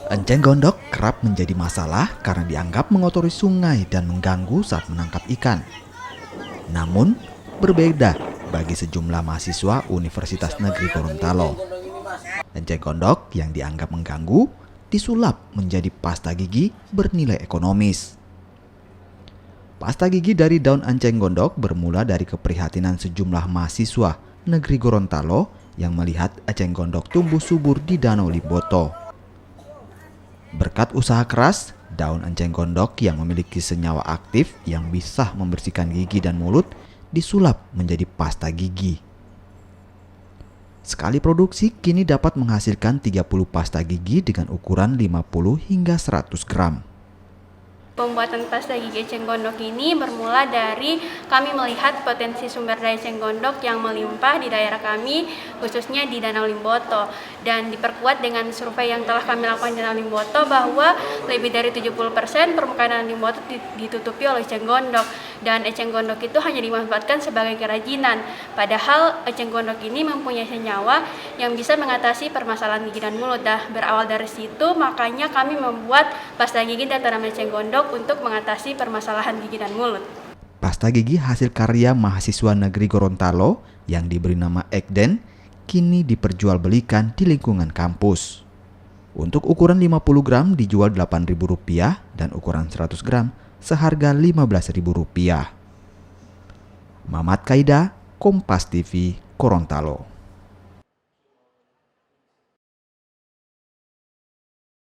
Enceng gondok kerap menjadi masalah karena dianggap mengotori sungai dan mengganggu saat menangkap ikan. Namun, berbeda bagi sejumlah mahasiswa Universitas Negeri Gorontalo. Enceng gondok yang dianggap mengganggu disulap menjadi pasta gigi bernilai ekonomis. Pasta gigi dari daun enceng gondok bermula dari keprihatinan sejumlah mahasiswa Negeri Gorontalo yang melihat enceng gondok tumbuh subur di Danau Limboto. Berkat usaha keras, daun enceng gondok yang memiliki senyawa aktif yang bisa membersihkan gigi dan mulut disulap menjadi pasta gigi. Sekali produksi kini dapat menghasilkan 30 pasta gigi dengan ukuran 50 hingga 100 gram. Pembuatan pasta gigi eceng gondok ini bermula dari kami melihat potensi sumber daya eceng gondok yang melimpah di daerah kami, khususnya di Danau Limboto. Dan diperkuat dengan survei yang telah kami lakukan di Danau Limboto bahwa lebih dari 70% permukaan Danau Limboto ditutupi oleh eceng gondok. Dan eceng gondok itu hanya dimanfaatkan sebagai kerajinan. Padahal eceng gondok ini mempunyai senyawa yang bisa mengatasi permasalahan gigi dan mulut. Berawal dari situ makanya kami membuat pasta gigi dan tanaman eceng gondok untuk mengatasi permasalahan gigi dan mulut. Pasta gigi hasil karya mahasiswa negeri Gorontalo yang diberi nama Ekden kini diperjualbelikan di lingkungan kampus. Untuk ukuran 50 gram dijual Rp8.000 dan ukuran 100 gram seharga Rp15.000. Mamat Kaida, Kompas TV, Gorontalo.